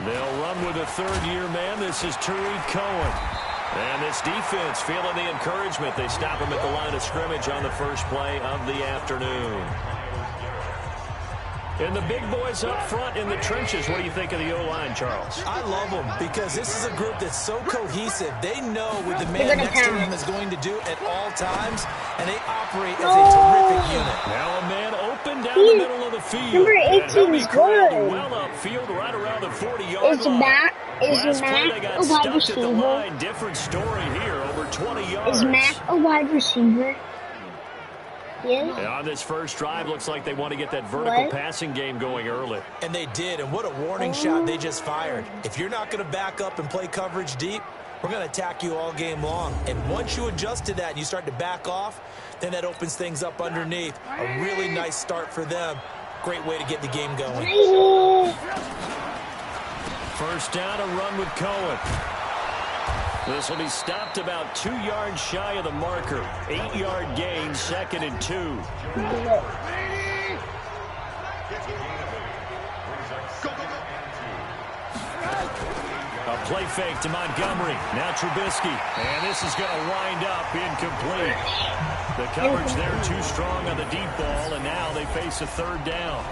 They'll run with a third-year man. This is Tariq Cohen. And this defense feeling the encouragement. They stop him at the line of scrimmage on the first play of the afternoon. And the big boys up front in the trenches. What do you think of the O-line, Charles? I love them because this is a group that's so cohesive. They know what the man next to them is going to do at all times, and they operate as a terrific unit. Now a man open down the middle of the field. Number 18 is good. Well upfield, right around the 40-yard line. Is Mac a wide receiver? Different story here, over 20 yards. Is Mac a wide receiver? Yeah. And on this first drive, looks like they want to get that vertical passing game going early. And they did, and what a warning shot they just fired. If you're not going to back up and play coverage deep, we're going to attack you all game long. And once you adjust to that and you start to back off, then that opens things up underneath. A really nice start for them. Great way to get the game going. First down, a run with Cohen. This will be stopped about 2 yards shy of the marker. 8-yard gain, 2nd and 2. A play fake to Montgomery. Now Trubisky. And this is going to wind up incomplete. The coverage there too strong on the deep ball, and now they face a third down.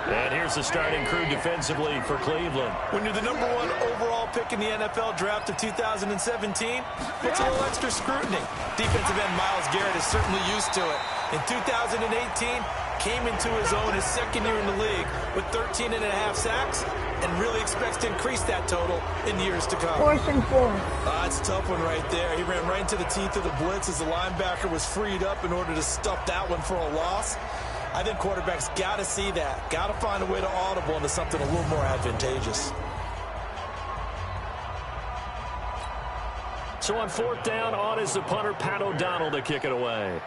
And here's the starting crew defensively for Cleveland. When you're the #1 overall pick in the NFL draft of 2017, puts a little extra scrutiny. Defensive end Myles Garrett is certainly used to it. In 2018, came into his own his second year in the league with 13.5 sacks and really expects to increase that total in years to come. 4th and 4. That's a tough one right there. He ran right into the teeth of the blitz as the linebacker was freed up in order to stuff that one for a loss. I think quarterbacks got to see that. Got to find a way to audible into something a little more advantageous. So on 4th down, on is the punter, Pat O'Donnell, to kick it away.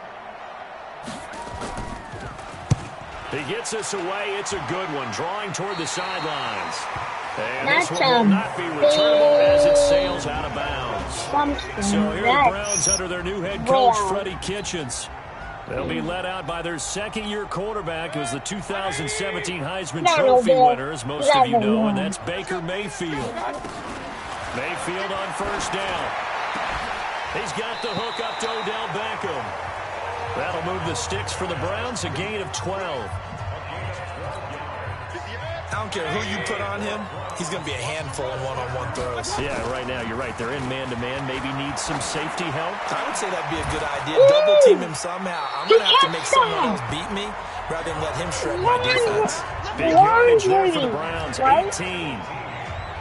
He gets us away. It's a good one, drawing toward the sidelines. And this one will not be returnable as it sails out of bounds. So here are the Browns under their new head coach, Freddie Kitchens. They'll be led out by their second-year quarterback, who was the 2017 Heisman Trophy winner, as most of you know, and that's Baker Mayfield. Mayfield on first down. He's got the hook up to Odell Beckham. That'll move the sticks for the Browns, a gain of 12. I don't care who you put on him, he's going to be a handful in one-on-one throws. Yeah, right now, you're right. They're in man-to-man. Maybe needs some safety help. I would say that'd be a good idea. Double-team him somehow. I'm going to have to make someone else beat me rather than let him shred my defense. Big yardage there for the Browns, 18.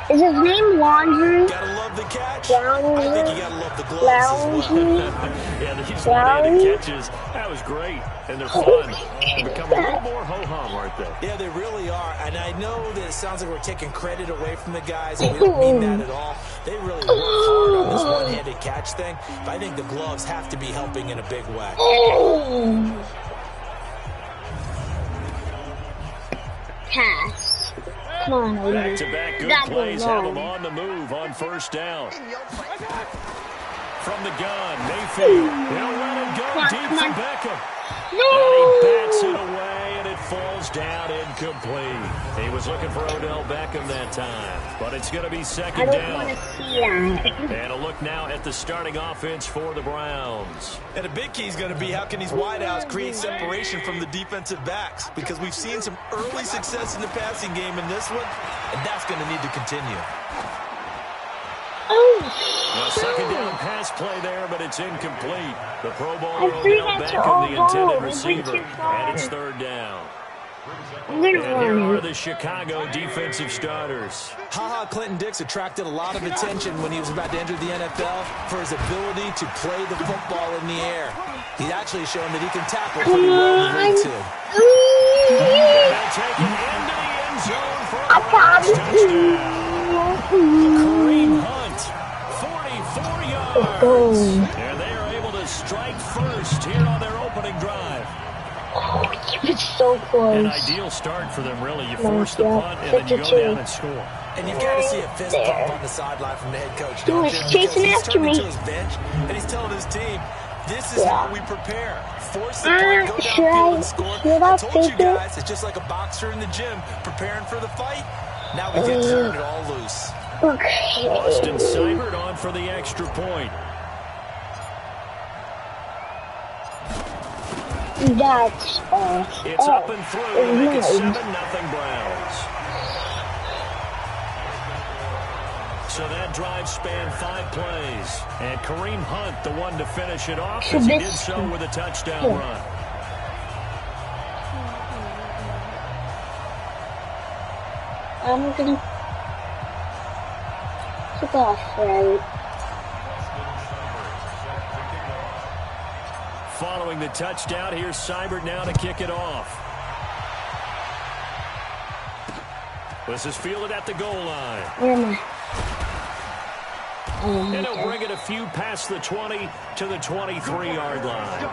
Is his name Laundry? Gotta love the catch. I think you gotta love the gloves as well. Yeah, these one-handed catches, that was great. And they're fun. They become a little more ho-hum, aren't they? Yeah, they really are. And I know that it sounds like we're taking credit away from the guys, and we don't mean that at all. They really work hard on this one-handed catch thing, but I think the gloves have to be helping in a big way. Pass. Come on, back-to-back good plays have them on the move on first down. From the gun, Mayfield. He'll let it go deep to Beckham. No! And he bats it away, and it falls down incomplete. He was looking for Odell Beckham that time, but it's going to be second down. I don't want to see that. And a look now at the starting offense for the Browns. And a big key is going to be how can these wideouts create separation from the defensive backs, because we've seen some early success in the passing game in this one, and that's going to need to continue. A second down pass play there, but it's incomplete. The Pro Bowler Odell Beckham, the intended receiver, and it's third down. And here are the Chicago defensive starters. Ha-Ha Clinton-Dix attracted a lot of attention when he was about to enter the NFL for his ability to play the football in the air. He's actually shown that he can tackle pretty well in the ring, too. They'll take it into the end zone for a touchdown. Kareem Hunt, 44 yards. And they are able to strike first here on their opening drive. Oh, it's so close. An ideal start for them, really. You force the punt, and then you go down and score. And you've got to see a fist pump on the sideline from the head coach, He was chasing after me. To his bench, and he's telling his team, This is how we prepare. Force the point, go downfield and score. I told you guys, it's just like a boxer in the gym preparing for the fight. Now we get to turn it all loose. Okay. Austin Seibert on for the extra point. That's It's up and through to make it 7-0 Browns. So that drive spanned 5 plays. And Kareem Hunt, the one to finish it off, as he did so with a touchdown run. I'm gonna kick off, right? Following the touchdown, here's Seibert now to kick it off. This is fielded at the goal line. Where am I? And he'll bring it a few past the 20 to the 23-yard line.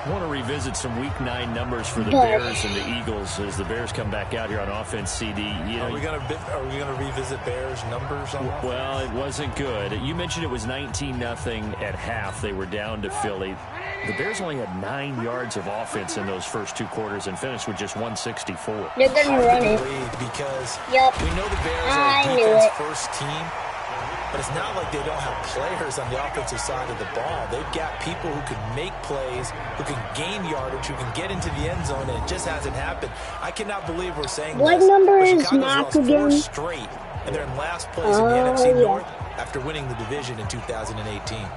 I want to revisit some Week 9 numbers for the Bears and the Eagles as the Bears come back out here on offense. CD, are we going to revisit Bears numbers on offense? Well, it wasn't good. You mentioned it was 19-0 at half. They were down to Philly. The Bears only had 9 yards of offense in those first 2 quarters and finished with just 164. They're going to run it. Because yep. We know the Bears are a defense-first team, but it's not like they don't have players on the offensive side of the ball. They've got people who can make plays, who can gain yardage, who can get into the end zone, and it just hasn't happened. I cannot believe we're saying what this. Number but is Chicago's Mac lost again? 4 straight, and they're in last place in the NFC North after winning the division in 2018.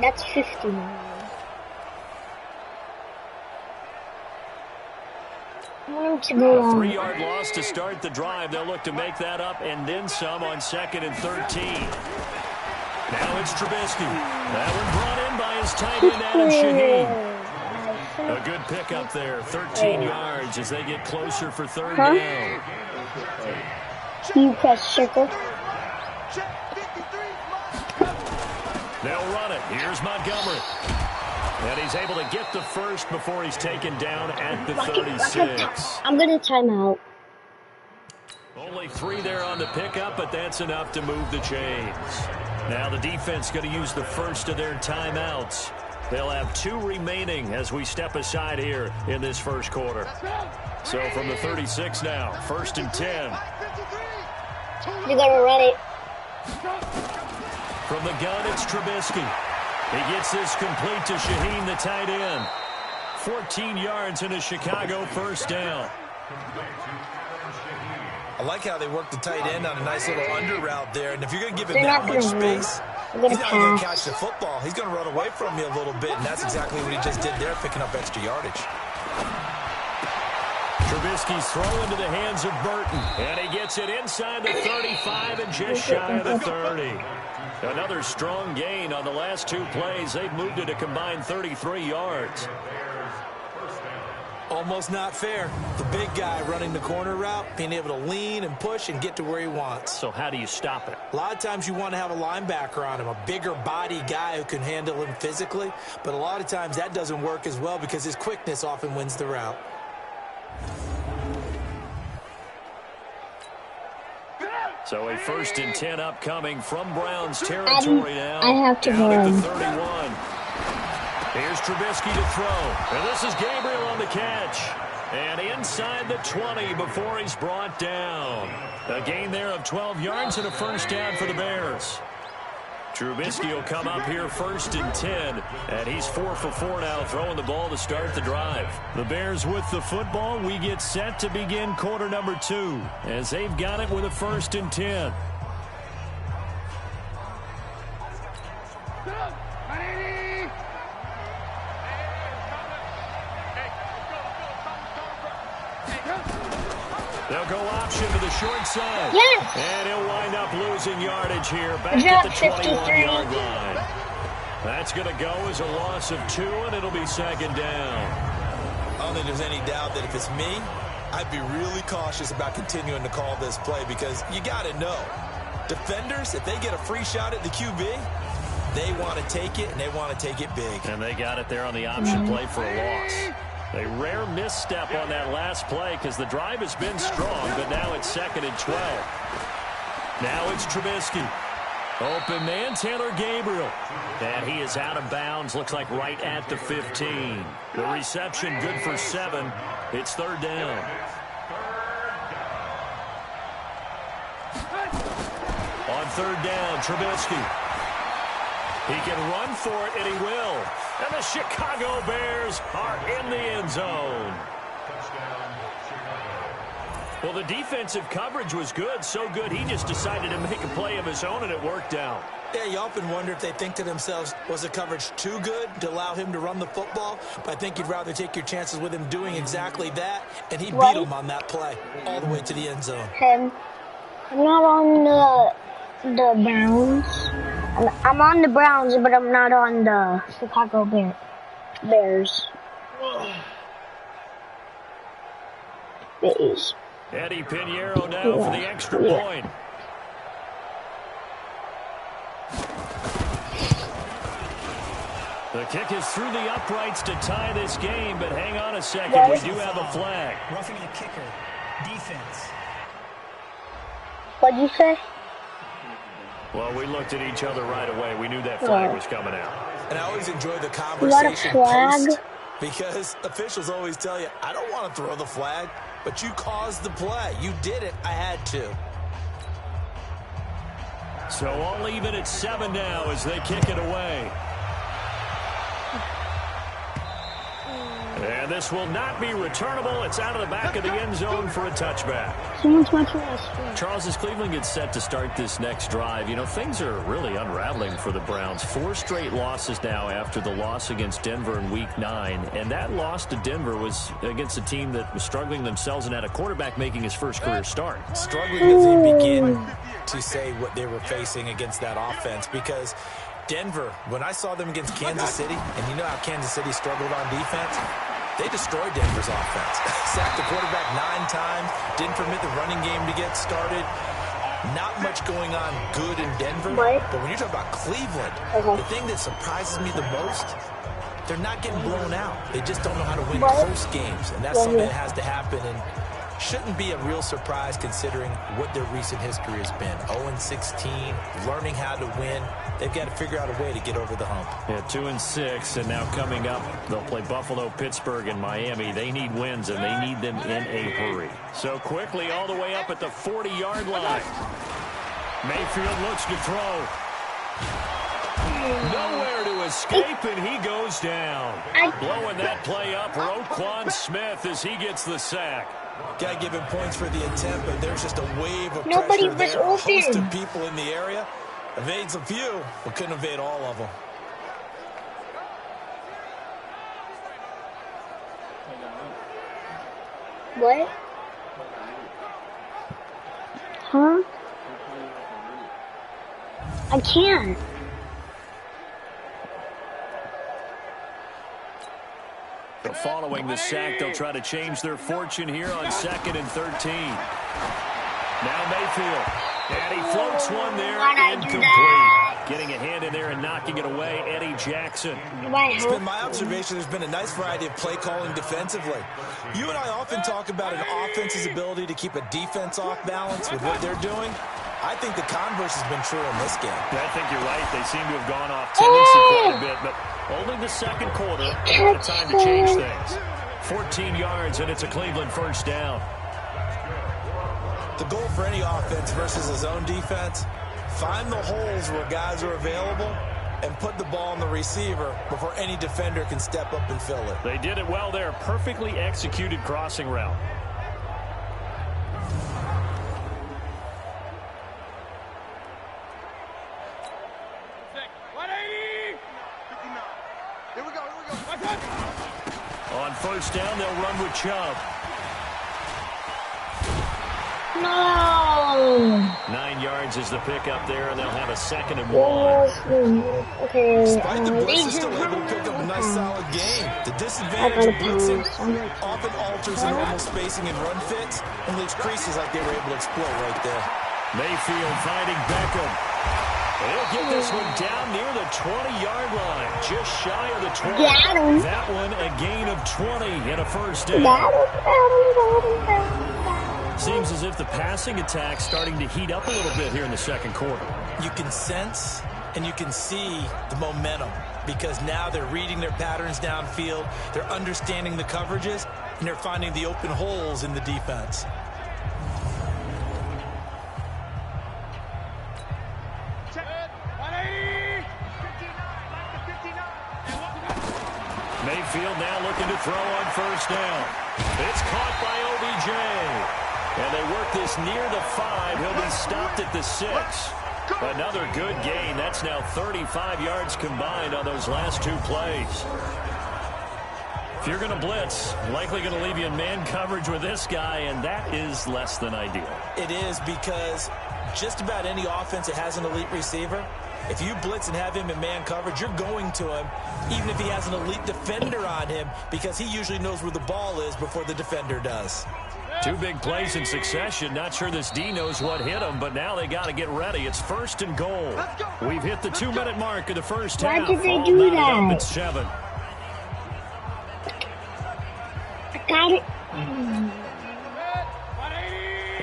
That's 50. A 3-yard loss to start the drive. They'll look to make that up and then some on 2nd and 13. Now it's Trubisky. That one brought in by his tight end, Adam Shaheen. A good pickup there, 13 yards as they get closer for 3rd down. You press circle. They'll run it. Here's Montgomery. And he's able to get the first before he's taken down at the 36. I'm going to time out. Only 3 there on the pickup, but that's enough to move the chains. Now the defense going to use the first of their timeouts. They'll have 2 remaining as we step aside here in this first quarter. So from the 36 now, 1st and 10. You're going to run it. From the gun, it's Trubisky. He gets this complete to Shaheen, the tight end. 14 yards in a Chicago 1st down. I like how they work the tight end on a nice little under route there. And if you're going to give him that much space, he's not going to catch the football. He's going to run away from you a little bit, and that's exactly what he just did there, picking up extra yardage. Trubisky's throw into the hands of Burton, and he gets it inside the 35 and just shy of the 30. Another strong gain on the last 2 plays. They've moved it a combined 33 yards. Almost not fair. The big guy running the corner route, being able to lean and push and get to where he wants. So how do you stop it? A lot of times you want to have a linebacker on him, a bigger body guy who can handle him physically. But a lot of times that doesn't work as well because his quickness often wins the route. So a 1st and 10 upcoming from Browns territory now. I have to down go. at the 31. Here's Trubisky to throw. And this is Gabriel on the catch. And inside the 20 before he's brought down. A gain there of 12 yards and a 1st down for the Bears. Trubisky will come up here 1st and 10, and he's 4 for 4 now, throwing the ball to start the drive. The Bears with the football. We get set to begin quarter number 2, as they've got it with a 1st and 10. They'll go option to the short side. Yes. And he'll wind up losing yardage here back at the 21-yard line. That's going to go as a loss of 2, and it'll be 2nd down. I don't think there's any doubt that if it's me, I'd be really cautious about continuing to call this play because you got to know, defenders, if they get a free shot at the QB, they want to take it, and they want to take it big. And they got it there on the option play for a loss. A rare misstep on that last play because the drive has been strong, but now it's 2nd and 12. Now it's Trubisky. Open man, Taylor Gabriel. And he is out of bounds, looks like right at the 15. The reception good for 7. It's 3rd down. On 3rd down, Trubisky. He can run for it, and he will. And the Chicago Bears are in the end zone. Well, the defensive coverage was good, so good he just decided to make a play of his own, and it worked out. Yeah, you often wonder if they think to themselves, was the coverage too good to allow him to run the football? But I think you'd rather take your chances with him doing exactly that, and he beat him on that play all the way to the end zone. I'm not on the Browns. I'm on the Browns, but I'm not on the Chicago Bears. Bears. Eddie Pinheiro now for the extra point. The kick is through the uprights to tie this game, but hang on a second. We do have a flag. Roughing the kicker. Defense. What'd you say? Well, we looked at each other right away. We knew that flag was coming out. And I always enjoy the conversation post because officials always tell you, I don't want to throw the flag, but you caused the play. You did it. I had to. So all even at 7 now as they kick it away. And this will not be returnable. It's out of the back of the end zone for a touchback. Charles, as Cleveland gets set to start this next drive, you know, things are really unraveling for the Browns. 4 straight losses now after the loss against Denver in Week 9. And that loss to Denver was against a team that was struggling themselves and had a quarterback making his first career start. Struggling as they begin to say what they were facing against that offense, because Denver, when I saw them against Kansas City, and you know how Kansas City struggled on defense, they destroyed Denver's offense. Sacked the quarterback 9 times, didn't permit the running game to get started. Not much going on good in Denver. But when you talk about Cleveland, the thing that surprises me the most, they're not getting blown out. They just don't know how to win close games, and that's something that has to happen. And shouldn't be a real surprise considering what their recent history has been. 0-16, learning how to win. They've got to figure out a way to get over the hump. Yeah, 2-6, and now coming up, they'll play Buffalo, Pittsburgh, and Miami. They need wins, and they need them in a hurry. So quickly all the way up at the 40-yard line. Mayfield looks to throw. Nowhere to escape, and he goes down. Blowing that play up, Roquan Smith as he gets the sack. Got to give him points for the attempt, but there's just a wave of pressure there. A host of people in the area. Evades a few, but couldn't evade all of them. What? Huh? I can't. Following the sack, they'll try to change their fortune here on 2nd and 13. Now Mayfield. And he floats one there, incomplete. Getting a hand in there and knocking it away, Eddie Jackson. It's been my observation there's been a nice variety of play calling defensively. You and I often talk about an offense's ability to keep a defense off balance with what they're doing. I think the converse has been true in this game. I think you're right. They seem to have gone off tendency quite a bit, but only the second quarter, a lot of time to change things. 14 yards, and it's a Cleveland first down. The goal for any offense versus his own defense, find the holes where guys are available and put the ball on the receiver before any defender can step up and fill it. They did it well there. Perfectly executed crossing route. On first down, they'll run with Chubb. No. 9 yards is the pickup there, and they'll have a 2nd and 1. Okay. Despite the blitz, still able to pick up a nice solid game. The disadvantage of blitzing often alters the normal spacing and run fits and leaves creases like they were able to exploit right there. Mayfield finding Beckham. They'll get this one down near the 20-yard line, just shy of the 20. That one a gain of 20 and a first down. Seems as if the passing attack's starting to heat up a little bit here in the second quarter. You can sense and you can see the momentum because now they're reading their patterns downfield, they're understanding the coverages, and they're finding the open holes in the defense. Mayfield now looking to throw on first down. It's caught by OBJ. And they work this near the 5. He'll be stopped at the 6. Another good gain. That's now 35 yards combined on those last 2 plays. If you're going to blitz, likely going to leave you in man coverage with this guy, and that is less than ideal. It is because just about any offense that has an elite receiver, if you blitz and have him in man coverage, you're going to him, even if he has an elite defender on him, because he usually knows where the ball is before the defender does. 2 big plays in succession. Not sure this D knows what hit him, but now they got to get ready. It's first and goal. We've hit the 2-minute mark of the first half. Why did they do that? It's 7. I got it.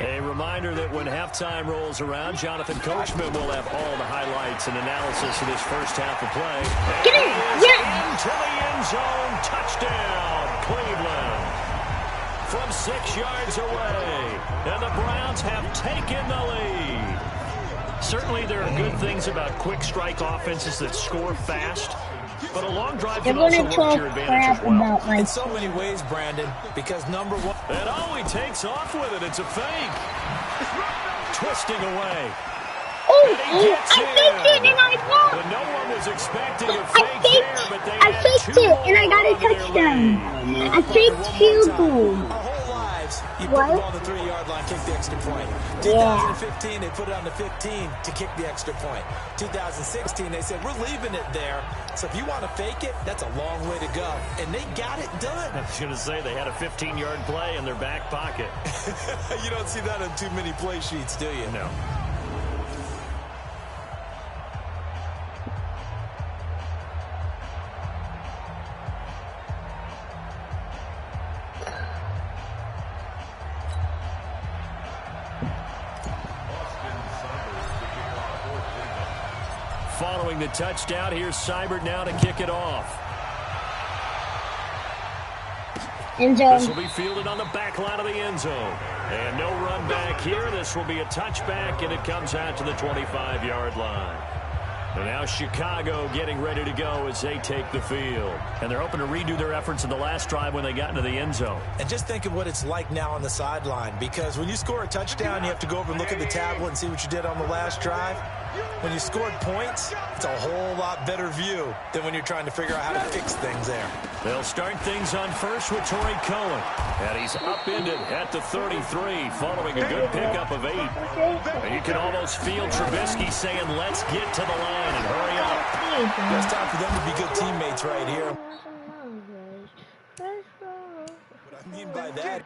A reminder that when halftime rolls around, Jonathan Coachman will have all the highlights and analysis of this first half of play. Get it! Yes! Into the end zone. Touchdown, Cleveland. From 6 yards away. And the Browns have taken the lead. Certainly there are good things about quick strike offenses that score fast. But a long drive can also work to your advantage as well. In so many ways, Brandon, because number one... And he takes off with it. It's a fake. Twisting away. Oh, I faked it and I won. But no one was expecting a fake there, but they I faked it and I got a touchdown. I faked field goal. Our whole lives, you put the ball on the 3-yard line, kick the extra point. 2015, they put it on the 15 to kick the extra point. 2016, they said, we're leaving it there. So if you want to fake it, that's a long way to go. And they got it done. I was going to say they had a 15-yard play in their back pocket. You don't see that on too many play sheets, do you? No. Following the touchdown, here's Seibert now to kick it off. End zone. This will be fielded on the back line of the end zone. And no run back here. This will be a touchback, and it comes out to the 25-yard line. And now Chicago getting ready to go as they take the field. And they're hoping to redo their efforts in the last drive when they got into the end zone. And just think of what it's like now on the sideline, because when you score a touchdown, you have to go over and look at the tablet and see what you did on the last drive. When you scored points, it's a whole lot better view than when you're trying to figure out how to fix things there. They'll start things on first with Torrey Cohen. And he's upended at the 33 following a good pickup of 8. And you can almost feel Trubisky saying, let's get to the line and hurry up. It's time for them to be good teammates right here. What I mean by that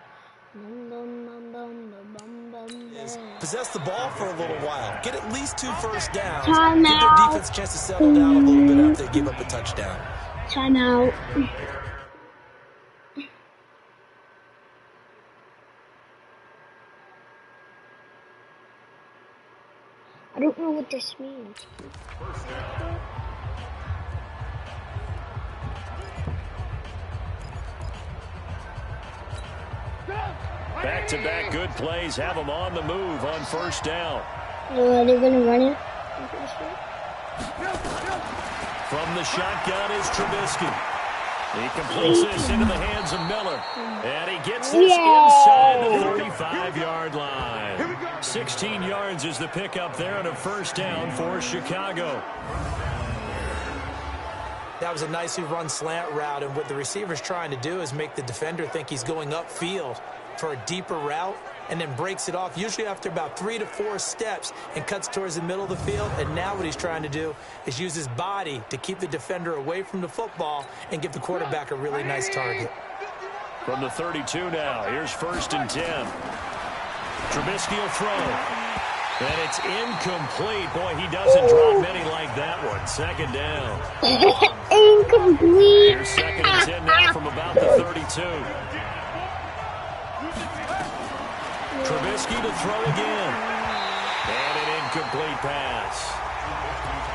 is possess the ball for a little while. Get at least 2 first downs. Give their defense a chance to settle down a little bit after they give up a touchdown. Time out. I don't know what this means. Back-to-back good plays have them on the move on first down. Are they going to run it? From the shotgun is Trubisky. He completes this into the hands of Miller. And he gets this inside the 35-yard line. 16 yards is the pickup there on a first down for Chicago. That was a nicely run slant route, and what the receiver's trying to do is make the defender think he's going upfield for a deeper route, and then breaks it off, usually after about 3 to 4 steps, and cuts towards the middle of the field. And now what he's trying to do is use his body to keep the defender away from the football and give the quarterback a really nice target. From the 32 now, here's first and 10. Trubisky will throw. And it's incomplete. Boy, he doesn't drop many like that one. Second down. Incomplete. Here's 2nd and 10 now from about the 32. Trubisky to throw again. And an incomplete pass.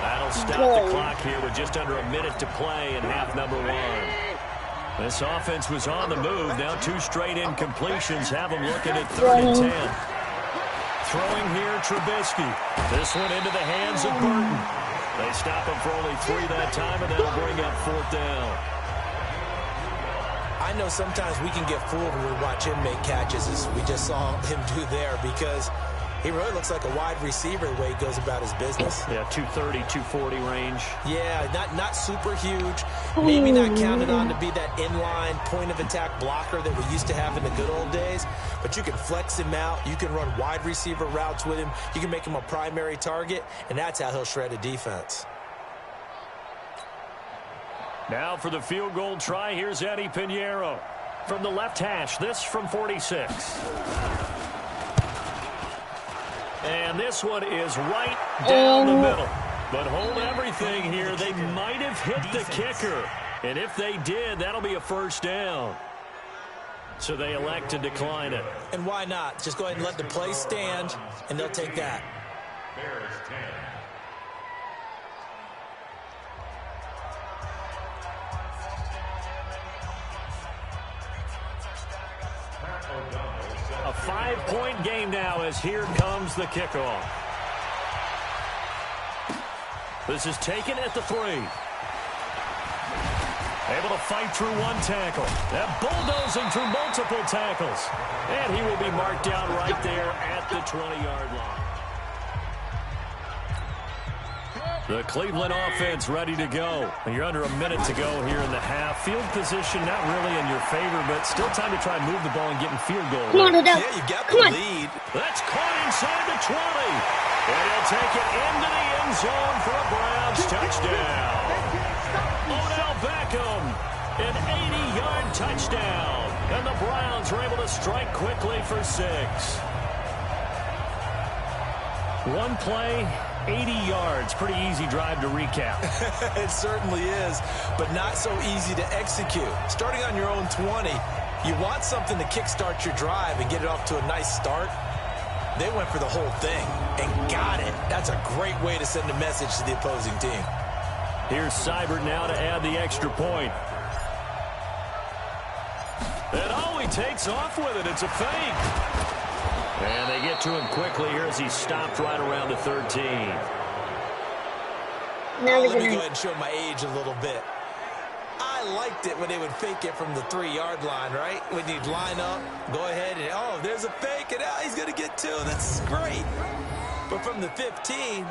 That'll stop the clock here with just under a minute to play in half number 1. This offense was on the move. Now 2 straight incompletions have them looking at 3rd and 10. Throwing here, Trubisky. This one into the hands of Burton. They stop him for only 3 that time, and that'll bring up 4th down. I know sometimes we can get fooled when we watch him make catches, as we just saw him do there, because he really looks like a wide receiver the way he goes about his business. Yeah, 230, 240 range. Yeah, not super huge. Maybe not counted on to be that inline point-of-attack blocker that we used to have in the good old days. But you can flex him out. You can run wide receiver routes with him. You can make him a primary target, and that's how he'll shred a defense. Now for the field goal try, here's Eddie Pinheiro. From the left hash, this from 46. And this one is right down the middle. But hold everything here. They might have hit the kicker. And if they did, that'll be a 1st down. So they elect to decline it. And why not? Just go ahead and let the play stand, and they'll take that. A 5-point game now as here comes the kickoff. This is taken at the 3. Able to fight through 1 tackle. That bulldozing through multiple tackles. And he will be marked down right there at the 20-yard line. The Cleveland offense ready to go. You're under a minute to go here in the half. Field position not really in your favor, but still time to try and move the ball and get in field goal. Come on, yeah, you got the lead. That's caught inside the 20. And he'll take it into the end zone for a Browns touchdown. Odell Beckham, an 80-yard touchdown. And the Browns are able to strike quickly for 6. One play, 80 yards. Pretty easy drive to recap. It certainly is, but not so easy to execute. Starting on your own 20, you want something to kickstart your drive and get it off to a nice start. They went for the whole thing and got it. That's a great way to send a message to the opposing team. Here's Seibert now to add the extra point. And oh, he takes off with it. It's a fake. And they get to him quickly here as he stopped right around the 13. Now Let me go ahead and show my age a little bit. I liked it when they would fake it from the 3-yard line, right? When you'd line up, go ahead and, oh, there's a fake, and now he's going to get 2. That's great. But from the 15,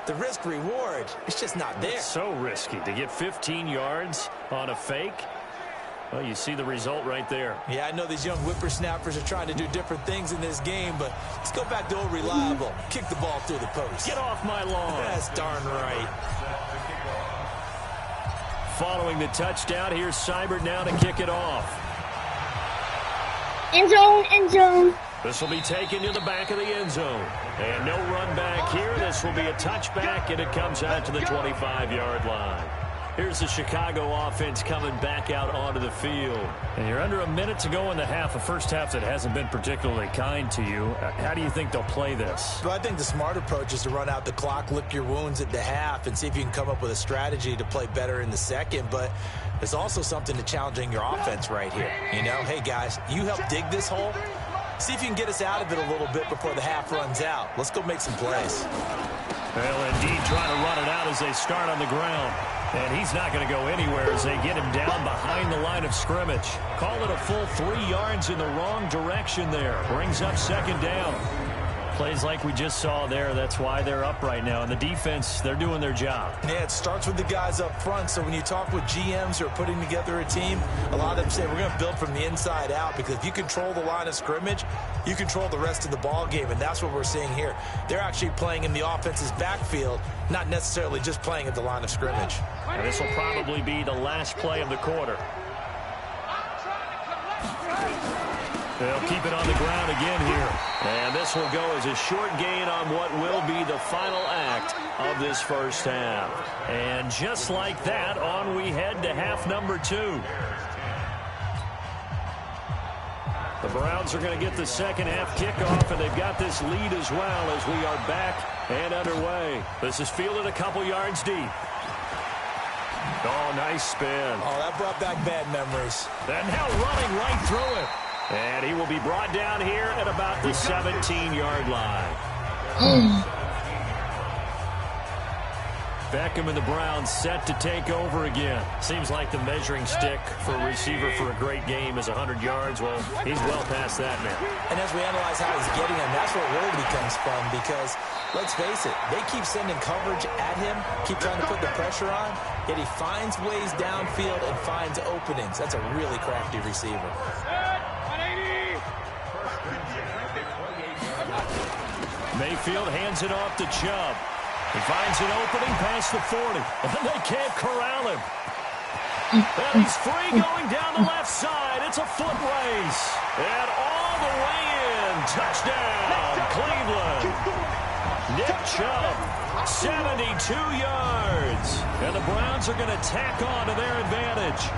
the risk-reward, it's just not there. It's so risky to get 15 yards on a fake. Well, you see the result right there. Yeah, I know these young whippersnappers are trying to do different things in this game, but let's go back to old reliable. Kick the ball through the post. Get off my lawn. That's darn right. Following the touchdown, here's Seibert now to kick it off. End zone, end zone. This will be taken to the back of the end zone. And no run back here. This will be a touchback, and it comes out to the 25-yard line. Here's the Chicago offense coming back out onto the field. And you're under a minute to go in the half, a first half that hasn't been particularly kind to you. How do you think they'll play this? Well, I think the smart approach is to run out the clock, lick your wounds at the half, and see if you can come up with a strategy to play better in the second. But there's also something to challenging your offense right here. You know, hey, guys, you help dig this hole. See if you can get us out of it a little bit before the half runs out. Let's go make some plays. Well, indeed, trying to run it out as they start on the ground. And he's not going to go anywhere as they get him down behind the line of scrimmage. Call it a full 3 yards in the wrong direction there. Brings up 2nd down. Plays like we just saw there. That's why they're up right now. And the defense, they're doing their job. Yeah, it starts with the guys up front. So when you talk with GMs who are putting together a team, a lot of them say we're going to build from the inside out, because if you control the line of scrimmage, you control the rest of the ball game. And that's what we're seeing here. They're actually playing in the offense's backfield, not necessarily just playing at the line of scrimmage. And this will probably be the last play of the quarter. They'll keep it on the ground again here. And this will go as a short gain on what will be the final act of this first half. And just like that, on we head to half number 2. The Browns are going to get the second half kickoff, and they've got this lead as well as we are back and underway. This is fielded a couple yards deep. Oh, nice spin. Oh, that brought back bad memories. And now running right through it. And he will be brought down here at about the 17-yard line. Beckham and the Browns set to take over again. Seems like the measuring stick for a receiver for a great game is 100 yards. Well, he's well past that now. And as we analyze how he's getting them, that's where Worthy comes from because, let's face it, they keep sending coverage at him, keep trying to put the pressure on, yet he finds ways downfield and finds openings. That's a really crafty receiver. Mayfield hands it off to Chubb. He finds an opening past the 40, and they can't corral him. And he's free going down the left side. It's a foot race. And all the way in. Touchdown, Cleveland. Nick Chubb, 72 yards. And the Browns are going to tack on to their advantage.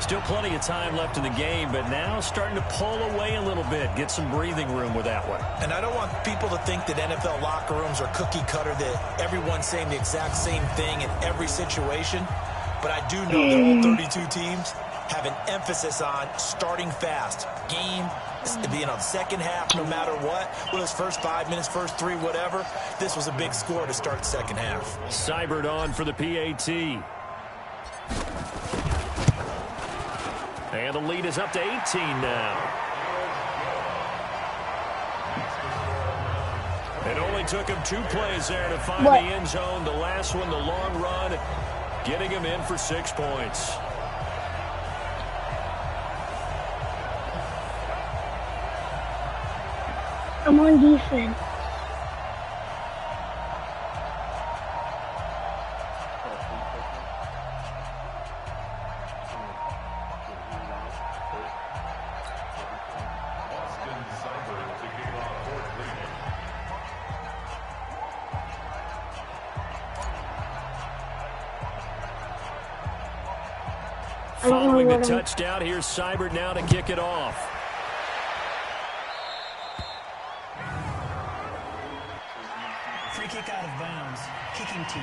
Still plenty of time left in the game, but now starting to pull away a little bit, get some breathing room with that one. And I don't want people to think that NFL locker rooms are cookie cutter, that everyone's saying the exact same thing in every situation. But I do know that all 32 teams have an emphasis on starting fast. Game, second half, no matter what. Whether it's first 5 minutes, first 3, whatever. This was a big score to start the second half. Seibert on for the PAT. And the lead is up to 18 now. It only took him 2 plays there to find the end zone. The last one, the long run, getting him in for 6 points. I'm on defense. Following the touchdown, here's Seibert now to kick it off. Free kick out of bounds. Kicking team.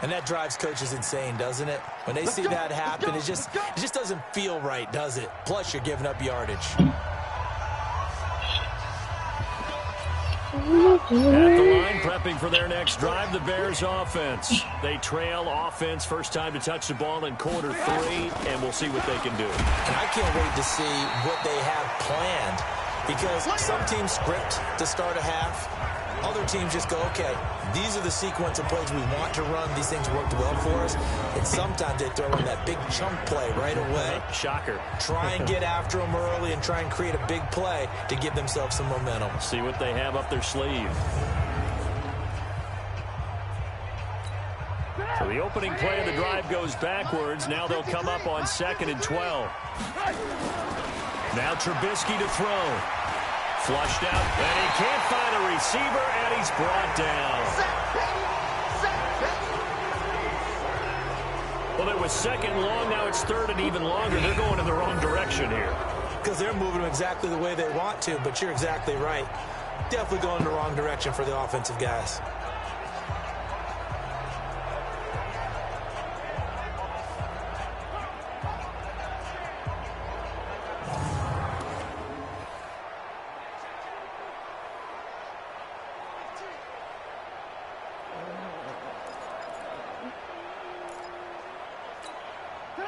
And that drives coaches insane, doesn't it? When they see that happen, it just doesn't feel right, does it? Plus, you're giving up yardage. At the line, prepping for their next drive, the Bears offense. They trail offense, first time to touch the ball in quarter 3, and we'll see what they can do. And I can't wait to see what they have planned, because some teams script to start a half. Other teams just go, okay, these are the sequence of plays we want to run. These things worked well for us. And sometimes they throw in that big chunk play right away. Shocker. Try and get after them early and try and create a big play to give themselves some momentum. See what they have up their sleeve. So the opening play of the drive goes backwards. Now they'll come up on 2nd and 12. Now Trubisky to throw. Flushed out, and he can't find a receiver, and he's brought down. Well, it was 2nd long, now it's 3rd and even longer. They're going in the wrong direction here. Because they're moving exactly the way they want to, but you're exactly right. Definitely going in the wrong direction for the offensive guys.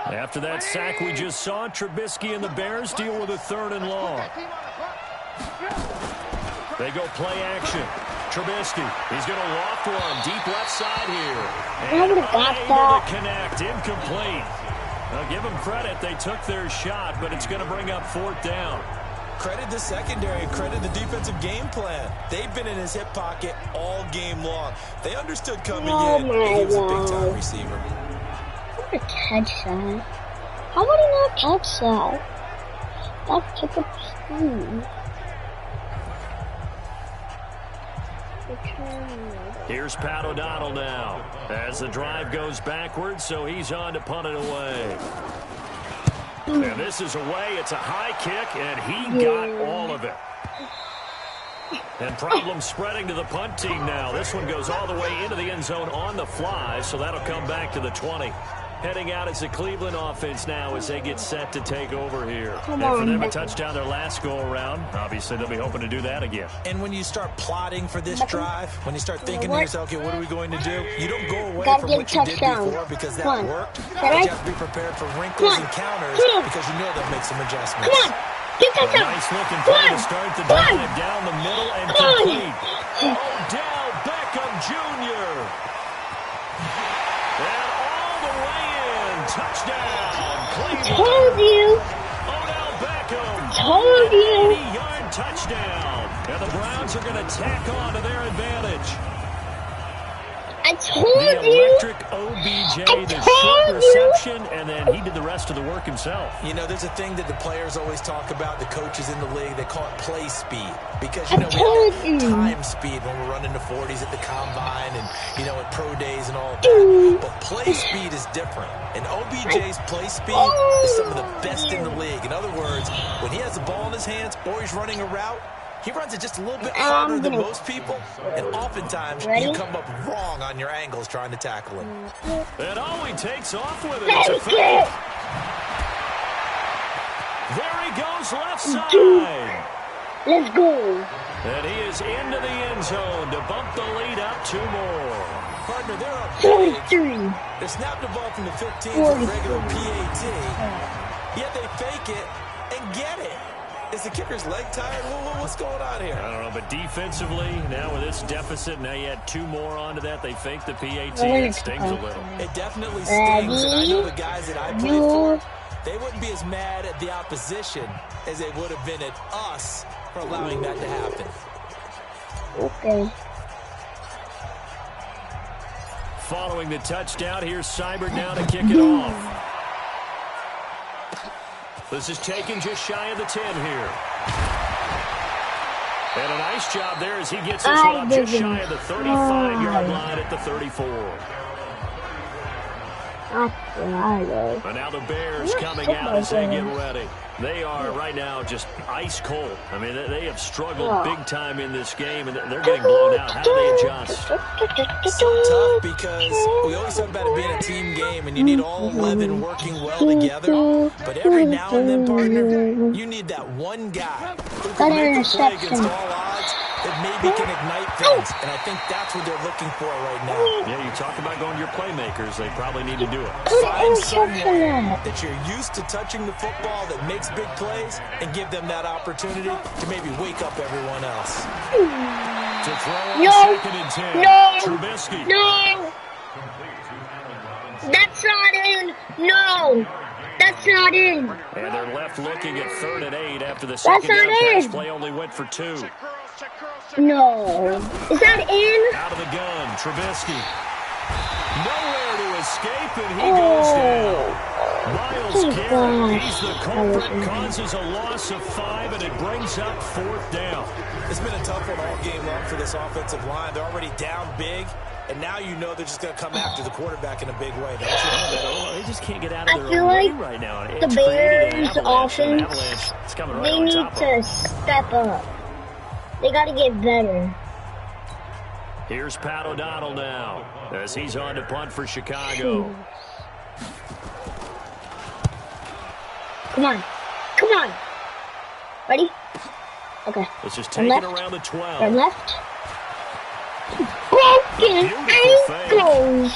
After that sack we just saw, Trubisky and the Bears deal with a 3rd and long. They go play action. Trubisky, he's going to loft one deep left side here. And unable to connect, incomplete. Now give them credit, they took their shot, but it's going to bring up 4th down. Credit the secondary, credit the defensive game plan. They've been in his hip pocket all game long. They understood coming in. He was a big-time receiver. Catch that. How would he not catch that? That took up speed. Here's Pat O'Donnell now as the drive goes backwards, so he's on to punt it away. And this is away. It's a high kick, and he got all of it. And problems spreading to the punt team now. This one goes all the way into the end zone on the fly, so that'll come back to the 20. Heading out as the Cleveland offense now as they get set to take over here. And for them to touchdown their last go-around, obviously they'll be hoping to do that again. And when you start plotting for this drive, when you start thinking to yourself, okay, what are we going to do? You don't go away from what you did before because that worked. But you have to be prepared for wrinkles and counters because you know they'll make some adjustments. Come on. Get nice looking play to start the drive down the middle and complete. Odell Beckham Jr. Touchdown, Cleveland. Told you. Odell Beckham. Told you. 80-yard touchdown. And the Browns are going to tack on to their advantage. I told the you. Electric OBJ, the short reception, and then he did the rest of the work himself. You know, there's a thing that the players always talk about, the coaches in the league, they call it play speed. Because, you know, we have time speed when we're running the 40s at the combine and, you know, at pro days and all that. But play speed is different. And OBJ's play speed is some of the best in the league. In other words, when he has the ball in his hands or he's running a route, he runs it just a little bit harder than most people, and oftentimes you come up wrong on your angles trying to tackle him. And oh, he takes off with it. It's a fake. There he goes left side. Let's go. And he is into the end zone to bump the lead up 2 more. Partner, they're up 43. They snapped the ball from the 15 for regular PAT, yet they fake it and get it. Is the kicker's leg tired? What's going on here? I don't know, but defensively, now with this deficit, now you add 2 more onto that. They faked the PAT. It stings a little. It definitely stings, and I know the guys that I played for, they wouldn't be as mad at the opposition as they would have been at us for allowing that to happen. Okay. Following the touchdown, here's Seibert now to kick it off. This is taken just shy of the 10 here. And a nice job there as he gets this one up just shy of the 35-yard line at the 34. And now the Bears coming out as they get ready. They are right now just ice cold. I mean, they have struggled big time in this game, and they're getting blown out. How do they adjust? So tough because we always talk about it being a team game, and you need all 11 working well together. But every now and then, partner, you need that one guy who can make a play against all odds that maybe can ignite things. And I think that's what they're looking for right now. Yeah, you talk about going to your playmakers. They probably need to do it. Find someone that you're used to touching the football that makes big plays and give them that opportunity to maybe wake up everyone else. To throw on 2nd and 10. Trubisky. No. That's not in. No. That's not in. And they're left looking at 3rd and 8 after the second down pass play only went for 2. No. Is that in? Out of the gun, Trubisky. Nowhere to escape, and he goes down. Myles Garrett, he's the culprit, causes a loss of 5, and it brings up 4th down. It's been a tough one all game long for this offensive line. They're already down big, and now you know they're just going to come after the quarterback in a big way. Don't you know that? They just can't get out of their own way right now. The Bears offense, they need to step up. They got to get better. Here's Pat O'Donnell now as he's on to punt for Chicago. Come on. Come on. Ready? Okay. This is taken around the 12. Turn left. Broken ankles.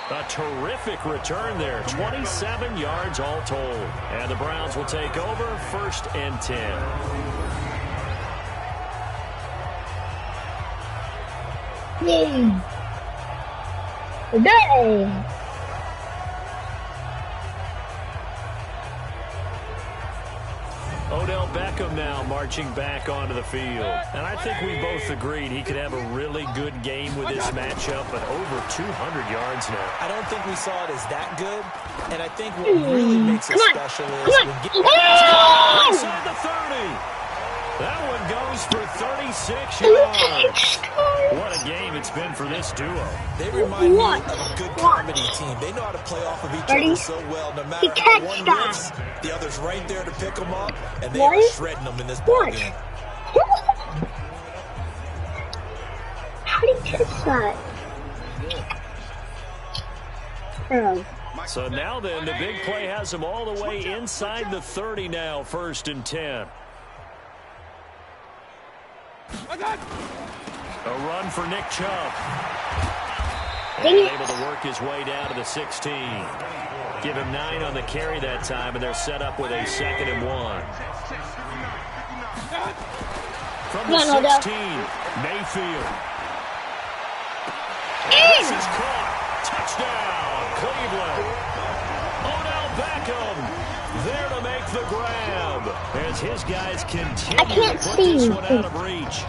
A terrific return there. 27 yards all told. And the Browns will take over 1st and 10. Today. Odell Beckham now marching back onto the field. And I think we both agreed he could have a really good game with this matchup, but over 200 yards now. I don't think we saw it as that good. And I think what really makes it special is when inside the 30. That one goes for 36 yards. What a game it's been for this duo. They remind me of a good comedy team. They know how to play off of each other so well. No matter how one rips, the other's right there to pick them up, and they are shredding them in this ball game. How did you catch that? So now then, the big play has them all the way inside the 30 now, 1st and 10. A run for Nick Chubb. And able to work his way down to the 16. Give him 9 on the carry that time, and they're set up with a 2nd and 1. From the 16, Mayfield. This is caught. Touchdown, Cleveland. Odell Beckham there to make the grab as his guys continue to put this one out of reach.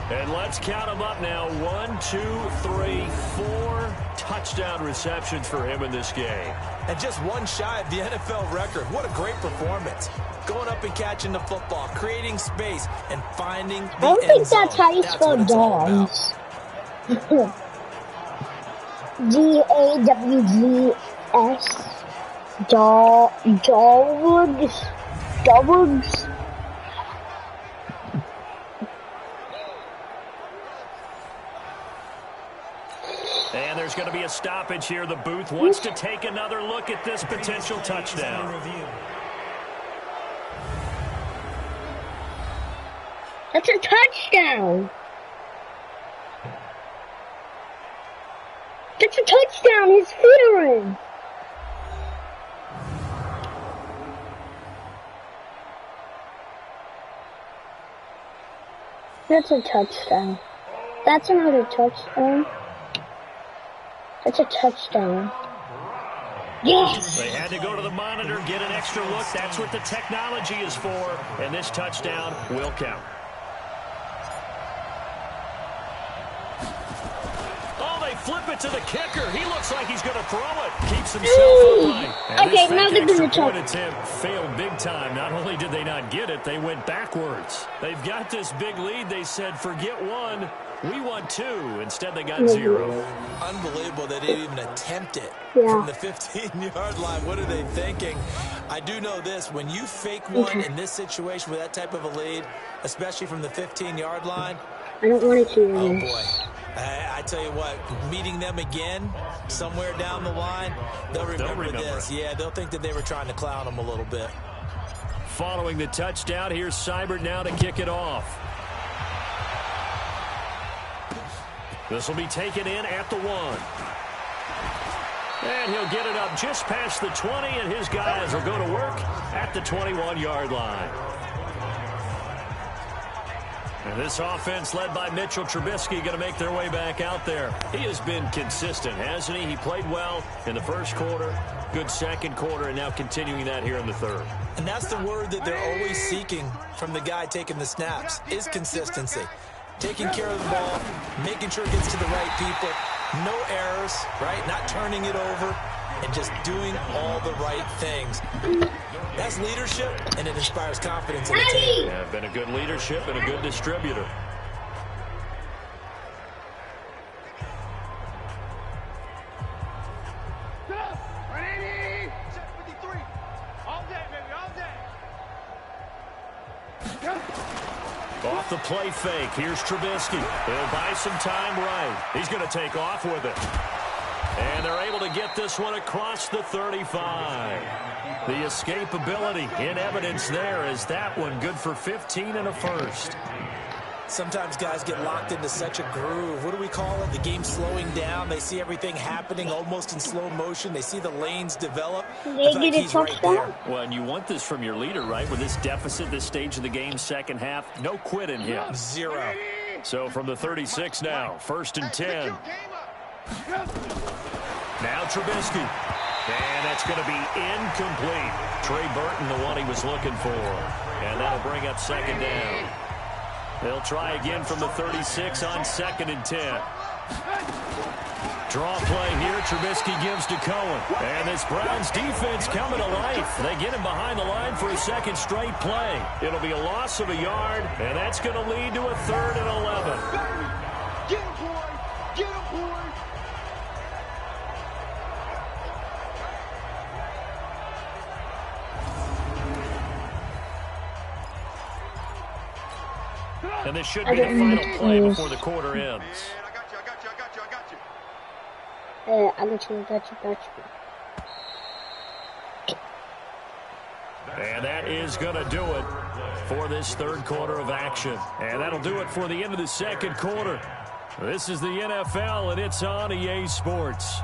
And let's count them up now. 1, 2, 3, 4 touchdown receptions for him in this game. And just one shy of the NFL record. What a great performance. Going up and catching the football, creating space, and finding the end zone. I don't think that's how you spell dogs. D-A-W-G-S. Dogs. And there's going to be a stoppage here. The booth wants to take another look at this potential touchdown. That's a touchdown. That's a touchdown. His feet are in. That's a touchdown. That's another touchdown. That's a touchdown. Yes! They had to go to the monitor, get an extra look. That's what the technology is for. And this touchdown will count. Oh, they flip it to the kicker. He looks like he's going to throw it. Keeps himself upright. And okay, now they're going to point attempt failed big time. Not only did they not get it, they went backwards. They've got this big lead. They said, forget 1. We want 2. Instead, they got 0. Unbelievable they didn't even attempt it from the 15-yard line. What are they thinking? I do know this. When you fake one in this situation with that type of a lead, especially from the 15-yard line, I don't want to see this. Oh, boy. I tell you what, meeting them again somewhere down the line, they'll remember this. Yeah, they'll think that they were trying to clown them a little bit. Following the touchdown, here's Seibert now to kick it off. This will be taken in at the 1. And he'll get it up just past the 20, and his guys will go to work at the 21-yard line. And this offense led by Mitchell Trubisky going to make their way back out there. He has been consistent, hasn't he? He played well in the first quarter, good second quarter, and now continuing that here in the third. And that's the word that they're always seeking from the guy taking the snaps, is consistency. Taking care of the ball, making sure it gets to the right people, no errors, right? Not turning it over, and just doing all the right things. That's leadership, and it inspires confidence in the team. Yeah, been a good leadership and a good distributor. Off the play fake. Here's Trubisky. He'll buy some time right. He's going to take off with it. And they're able to get this one across the 35. The escapability in evidence there as that one good for 15 and a first. Sometimes guys get locked into such a groove. What do we call it? The game slowing down. They see everything happening almost in slow motion. They see the lanes develop. They get a touchdown. Well, and you want this from your leader, right? With this deficit, this stage of the game, second half, no quit in him. 0. So from the 36 now, 1st and 10. Now Trubisky. And that's going to be incomplete. Trey Burton, the one he was looking for. And that'll bring up second down. They'll try again from the 36 on 2nd and 10. Draw play here. Trubisky gives to Cohen. And this Browns defense coming to life. They get him behind the line for a second straight play. It'll be a loss of a yard, and that's going to lead to a 3rd and 11. Get him, boy! Get him, boy! And this should be the final play before the quarter ends. I got you. And that is going to do it for this 3rd quarter of action. And that'll do it for the end of the 2nd quarter. This is the NFL, and it's on EA Sports.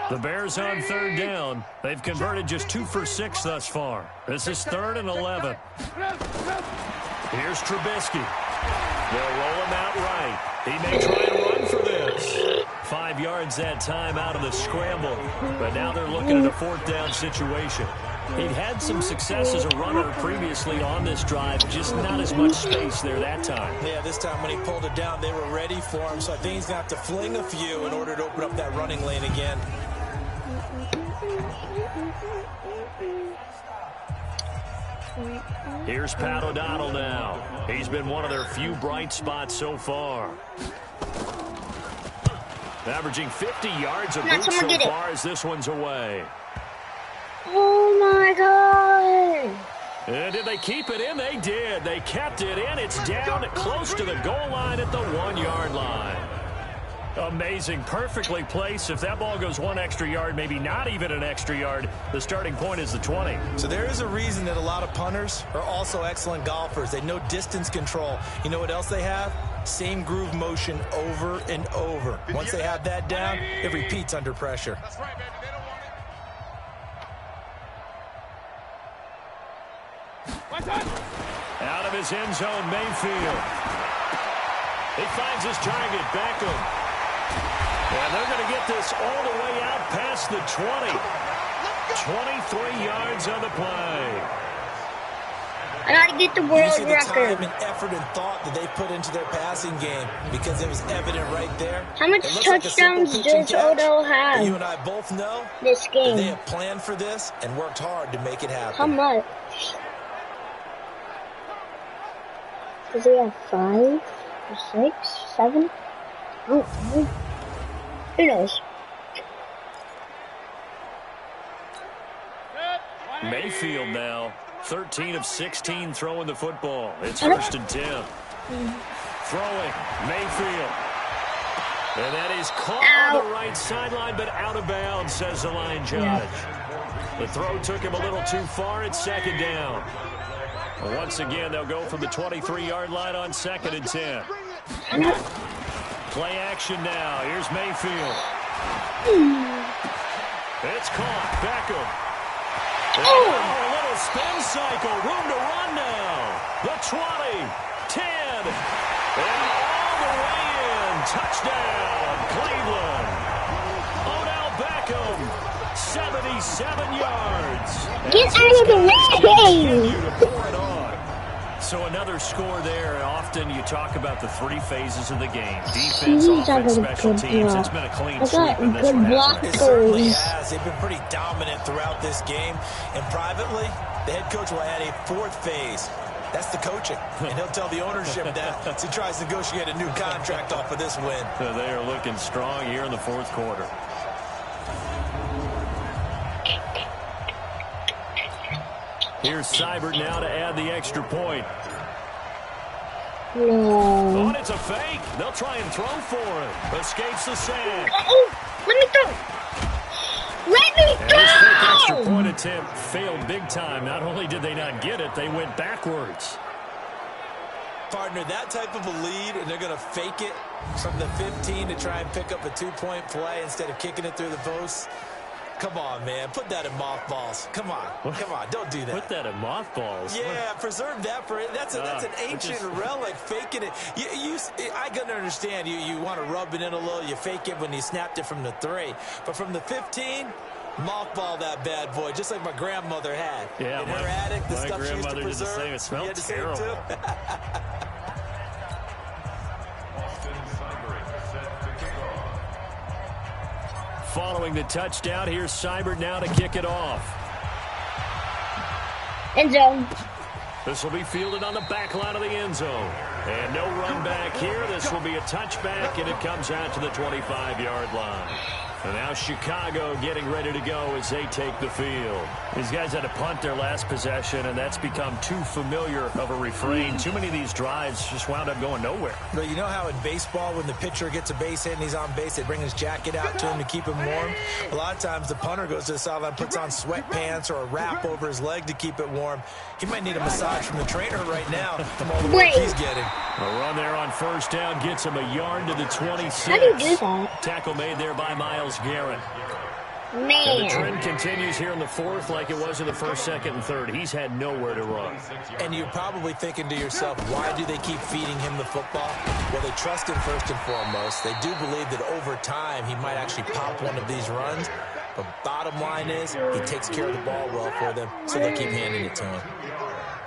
The Bears on 3rd down. They've converted just 2 for 6 thus far. This is 3rd and 11. Here's Trubisky. They'll roll him out right. He may try to run for this. 5 yards that time out of the scramble. But now they're looking at a 4th down situation. He'd had some success as a runner previously on this drive, just not as much space there that time. Yeah, this time when he pulled it down, they were ready for him. So I think he's going to have to fling a few in order to open up that running lane again. Here's Pat O'Donnell now. He's been one of their few bright spots so far. Averaging 50 yards a boot so far as this one's away. Oh, my God. And did they keep it in? They did. They kept it in. It's down close to the goal line at the 1-yard line. Amazing. Perfectly placed. If that ball goes 1 extra yard, maybe not even an extra yard, the starting point is the 20. So there is a reason that a lot of punters are also excellent golfers. They know distance control. You know what else they have? Same groove motion over and over. Once they have that down, it repeats under pressure. That's right, baby. They don't want it. Out of his end zone, Mayfield. He finds his target, Beckham. And they're going to get this all the way out past the 20. 23 yards on the play. I got to get the world record. record. The time and effort and thought that they put into their passing game, because it was evident right there. How much touchdowns does Odell have? You and I both know this game. They have planned for this and worked hard to make it happen. How much? Does he have 5 or 6, 7? Oh, who knows? Mayfield now, 13 of 16 throwing the football. It's 1st and 10. Throwing, Mayfield. And that is caught on the right sideline, but out of bounds, says the line judge. The throw took him a little too far. It's 2nd down. Once again, they'll go from the 23-yard line on 2nd and 10. Play action now. Here's Mayfield. It's caught. Beckham. Oh, a little spin cycle. Room to run now. The 20, 10, and all the way in. Touchdown, Cleveland. Odell Beckham, 77 yards. Get out of the way! So another score there. Often you talk about the 3 phases of the game. Defense, offense, special teams. It's been a clean sweep in this one. It certainly has. They've been pretty dominant throughout this game. And privately, the head coach will add a 4th phase. That's the coaching. And he'll tell the ownership that as he tries to negotiate a new contract off of this win. So they are looking strong here in the 4th quarter. Here's Seibert now to add the extra point. No. Oh, and it's a fake. They'll try and throw for it. Escapes the sack. Oh, let me throw. Let me And his fake extra throw. point attempt failed big time. Not only did they not get it, they went backwards. Partner, that type of a lead, and they're going to fake it from the 15 to try and pick up a 2-point play instead of kicking it through the post. Come on, man. Put that in mothballs. Come on. Come on. Don't do that. Put that in mothballs? Yeah, preserve that for it. That's an ancient relic, faking it. I can understand you want to rub it in a little. You fake it when you snapped it from the 3. But from the 15, mothball that bad boy, just like my grandmother had. Yeah, in her attic, the my stuff she used to grandmother did the preserve. same. It smelled terrible. Following the touchdown, here's Seibert now to kick it off. End zone. This will be fielded on the back line of the end zone. And no run back here. This will be a touchback, and it comes out to the 25-yard line. And now Chicago getting ready to go as they take the field. These guys had to punt their last possession, and that's become too familiar of a refrain. Too many of these drives just wound up going nowhere. But you know how in baseball, when the pitcher gets a base hit and he's on base, they bring his jacket out to him to keep him warm? A lot of times the punter goes to the sideline, puts on sweatpants or a wrap over his leg to keep it warm. He might need a massage from the trainer right now from all the work he's getting. A run there on first down gets him a yard to the 26. How do you do that? Tackle made there by Myles Garrett. Man. And the trend continues here in the 4th like it was in the 1st, 2nd, and 3rd. He's had nowhere to run. And you're probably thinking to yourself, why do they keep feeding him the football? Well, they trust him first and foremost. They do believe that over time he might actually pop one of these runs. But bottom line is he takes care of the ball well for them, so they keep handing it to him.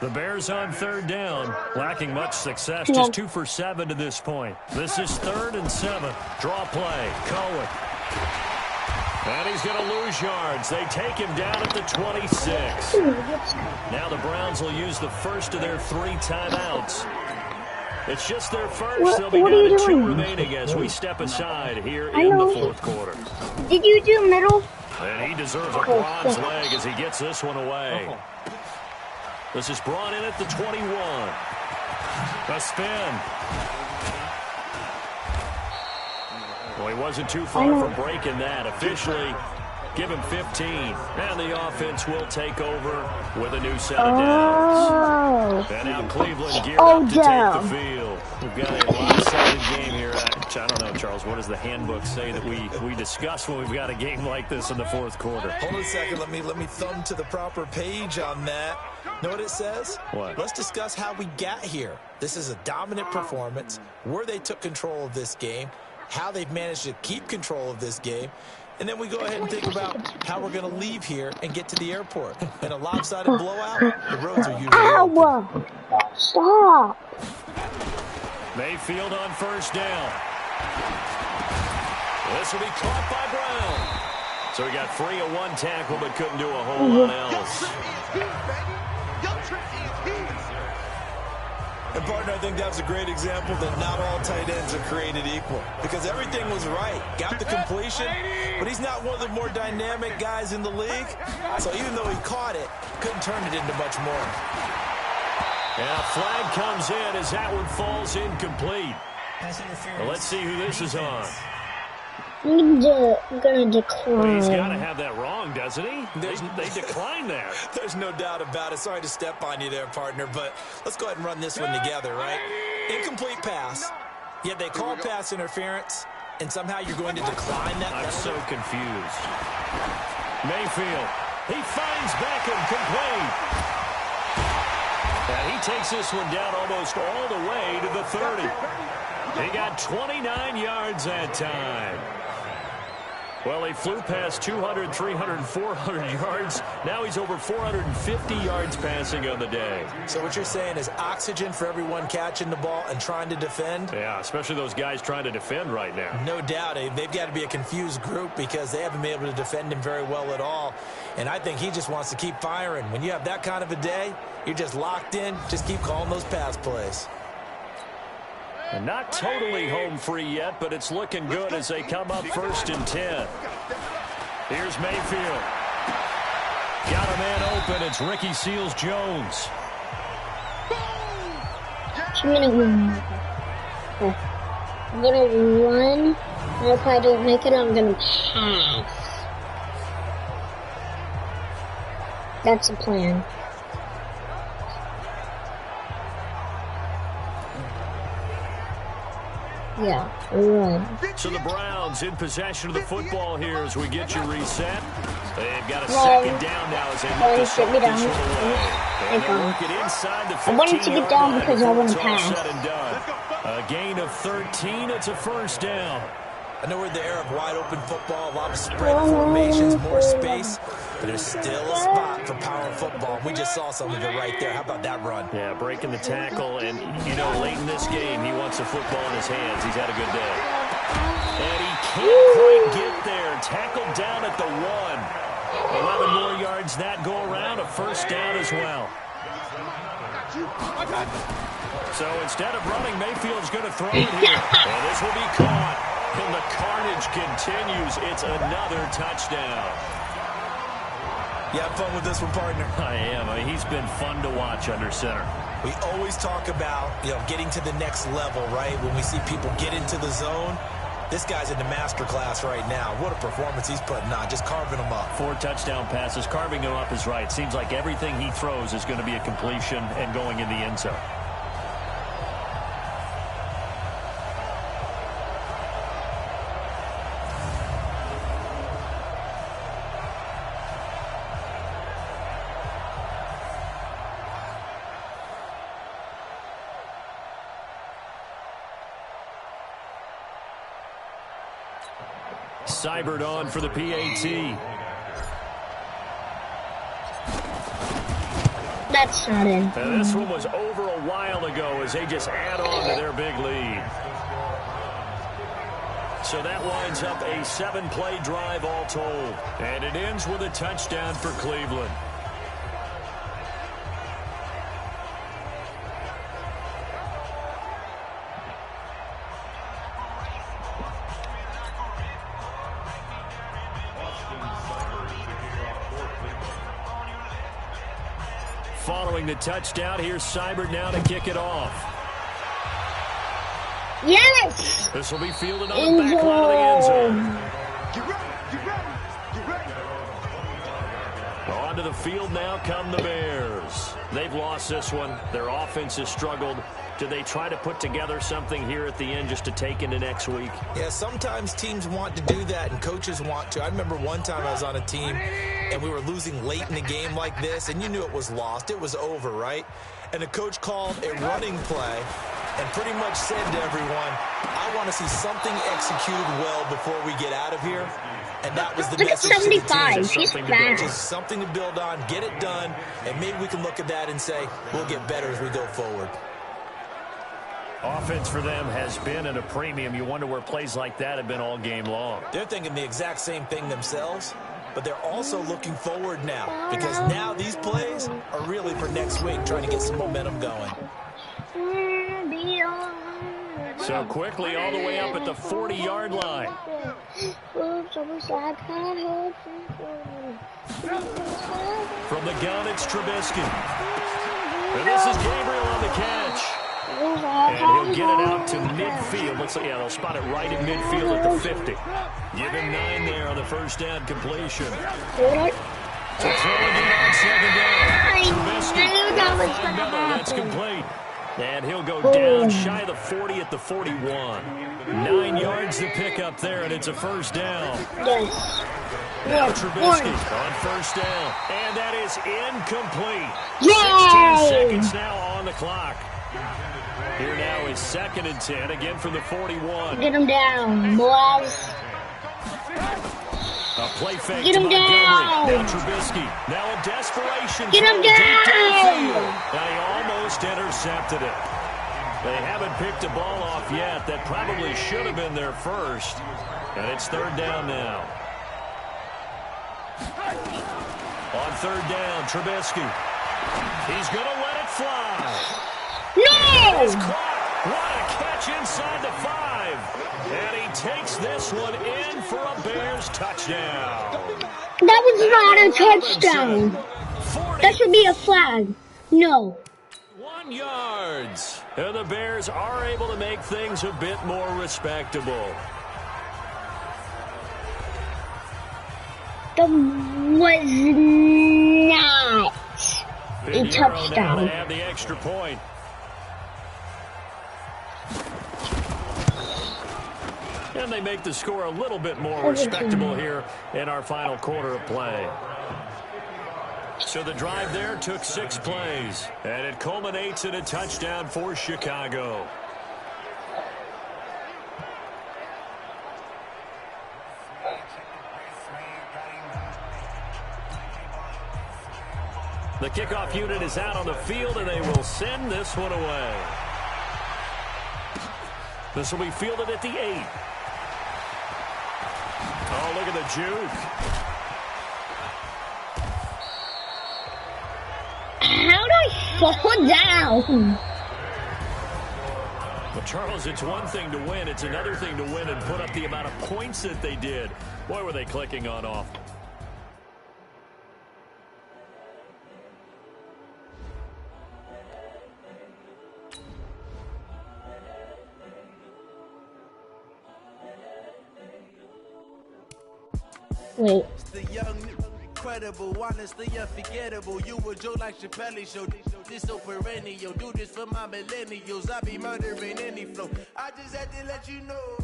The Bears on 3rd down, lacking much success, just 2 for 7 to this point. This is 3rd and 7. Draw play, Cohen. And he's going to lose yards. They take him down at the 26. Now the Browns will use the first of their 3 timeouts. It's just their first. They'll be down to 2 remaining as we step aside here in the 4th quarter. Did you do middle? And he deserves a bronze leg as he gets this one away. This is brought in at the 21. A spin. Well, he wasn't too far from breaking that. Officially, give him 15. And the offense will take over with a new set of downs. And now Cleveland geared up to take the field. We've got a lopsided game here. I don't know, Charles, what does the handbook say that we discuss when we've got a game like this in the 4th quarter? Hold on a second. Let me thumb to the proper page on that. Know what it says? What? Let's discuss how we got here. This is a dominant performance, where they took control of this game, how they've managed to keep control of this game, and then we go ahead and think about how we're going to leave here and get to the airport. In a lopsided blowout, the roads are usually open. Stop. Mayfield on first down. This will be caught by Brown. So he got free of 1 tackle but couldn't do a whole lot else. And, partner, I think that was a great example that not all tight ends are created equal, because everything was right. Got the completion, but he's not one of the more dynamic guys in the league. So even though he caught it, couldn't turn it into much more. And a flag comes in as that one falls incomplete. Well, let's see who this is on. I'm gonna decline. Well, he's got to have that wrong, doesn't he? They declined there. There's no doubt about it. Sorry to step on you there, partner, but let's go ahead and run this one together, right? Incomplete pass, yet they call pass interference, and somehow you're going to decline that. I'm so confused. Mayfield, he finds Beckham complete. And he takes this one down almost all the way to the 30. He got 29 yards that time. Well, he flew past 200, 300, 400 yards. Now he's over 450 yards passing on the day. So what you're saying is oxygen for everyone catching the ball and trying to defend? Yeah, especially those guys trying to defend right now. No doubt. They've got to be a confused group because they haven't been able to defend him very well at all. And I think he just wants to keep firing. When you have that kind of a day, you're just locked in. Just keep calling those pass plays. And not totally home free yet, but it's looking good as they come up 1st and 10. Here's Mayfield. Got a man open. It's Ricky Seals-Jones. I'm gonna run. And if I don't make it, I'm gonna pass. That's the plan. Yeah, run. So the Browns in possession of the football here as we get you reset. They've got a second down now as they look to start this one away. And they work it inside the 15-yard line. I wanted to get down because I want to pass. A gain of 13. It's a first down. I know we're in the era of wide open football, a lot of spread formations, more space, but there's still a spot for power football. We just saw some of it right there. How about that run? Yeah, breaking the tackle, and you know, late in this game, he wants the football in his hands. He's had a good day. And he can't quite get there. Tackled down at the 1. 11 more yards that go around, a first down as well. So instead of running, Mayfield's going to throw it here. And this will be caught. And the carnage continues. It's another touchdown. You have fun with this one, partner? I am. He's been fun to watch under center. We always talk about, getting to the next level, right? When we see people get into the zone, this guy's in the master class right now. What a performance he's putting on, just carving them up. 4 touchdown passes. Carving him up is right. Seems like everything he throws is going to be a completion and going in the end zone. Seibert on for the PAT. That's not in. And this one was over a while ago as they just add on to their big lead. So that winds up a 7-play drive all told. And it ends with a touchdown for Cleveland. Following the touchdown, here's Seibert now to kick it off. Yes! This will be fielded on the back line of the end zone. Get ready, get ready, get ready. Onto the field now come the Bears. They've lost this one. Their offense has struggled. Do they try to put together something here at the end just to take into next week? Yeah, sometimes teams want to do that and coaches want to. I remember one time I was on a team and we were losing late in the game like this, and you knew it was lost. It was over, right? And the coach called a running play and pretty much said to everyone, I want to see something executed well before we get out of here. And that was the look message at 75. to the team. He's fast. Just something to build on, get it done, and maybe we can look at that and say, we'll get better as we go forward. Offense for them has been at a premium. You wonder where plays like that have been all game long. They're thinking the exact same thing themselves, but they're also looking forward now because now these plays are really for next week, trying to get some momentum going. So quickly all the way up at the 40-yard line. From the gun, it's Trubisky. And this is Gabriel on the catch. And he'll get it out to midfield. Looks like, yeah, they'll spot it right at midfield at the 50. Give him 9 there on the first down completion. To throw again on second down. Trubisky. That's complete. And he'll go down shy of the 40 at the 41. 9 yards to pick up there, and it's a first down. Yes. Now Trubisky on first down. And that is incomplete. Yay! 16 seconds now on the clock. Here now is 2nd and 10, again from the 41. Get him down, boys. A play fake Get to him Montgomery. down. Now Trubisky. Now a desperation. Get him throw deep down. downfield. And he almost intercepted it. They haven't picked a ball off yet. That probably should have been their first. And it's 3rd down now. On 3rd down, Trubisky. He's going to let it fly. No! It's caught. What a catch inside the 5. And he takes this one in for a Bears touchdown. That was not a touchdown. That should be a flag. No. 1 yards. And the Bears are able to make things a bit more respectable. That was not a touchdown. Now to have the extra point. And they make the score a little bit more respectable here in our final quarter of play. So the drive there took 6 plays, and it culminates in a touchdown for Chicago. The kickoff unit is out on the field, and they will send this one away. This will be fielded at the 8. Oh, look at the juke. How did I fall down? Well, Charles, it's one thing to win. It's another thing to win and put up the amount of points that they did. Boy, were they clicking on off. Wait. The young, incredible, honestly unforgettable. You a Joe like Chappelle show. This so perennial. Do this for my millennials. I be murdering any flow. I just had to let you know.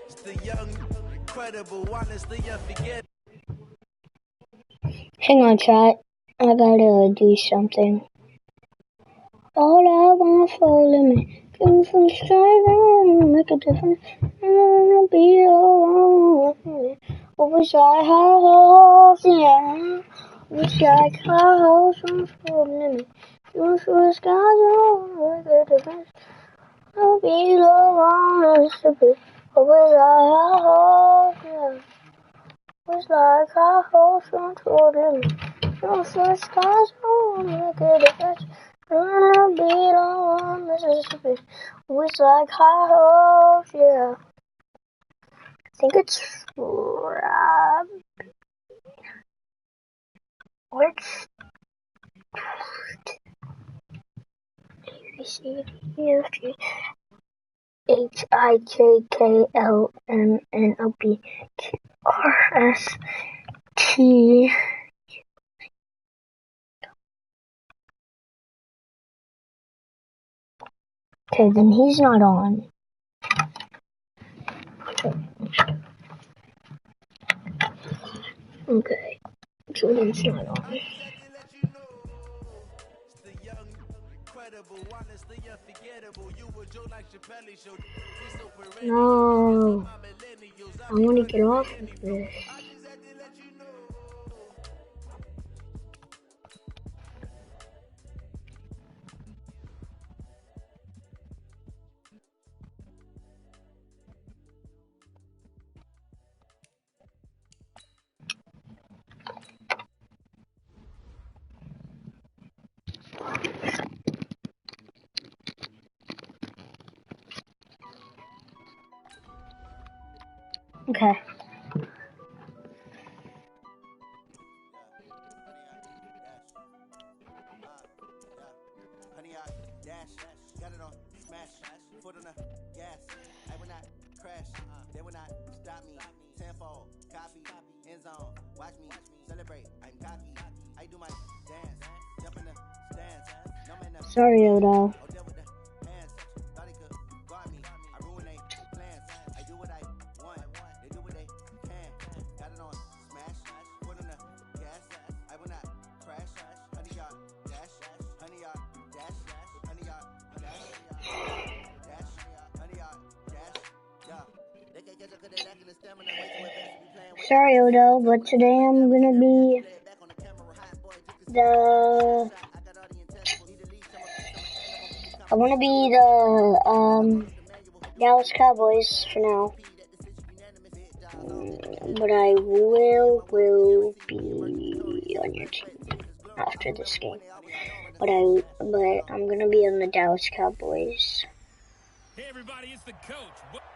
It's the young, incredible, honestly unforgettable. Hang on, chat. I gotta do something. All I want for limit. Give me some strength, make a difference. I wanna be alone. Overside house, yeah. Overside house, for limit. You for the skies, make a difference. I'll be alone, stupid. Overside house, yeah. Overside house, for limit. You for the skies, make a difference. I'll be alone, Mississippi. With like high hopes, yeah. I think it's What's HIKKLMNOPQRST. Okay, then he's not on. Okay, Jordan's not on. No, I want to get off of this. Okay. Got it on smash, foot on the gas. I will not crash, they will not stop me. Tenfold, copy, end zone, watch me celebrate. I'm cocky, I do my dance, jump in the stands. Sorry, Odo. Sorry, Odo, but today I'm gonna be the Dallas Cowboys for now. But I will be on your team after this game. But I'm gonna be on the Dallas Cowboys. Hey everybody, it's the coach.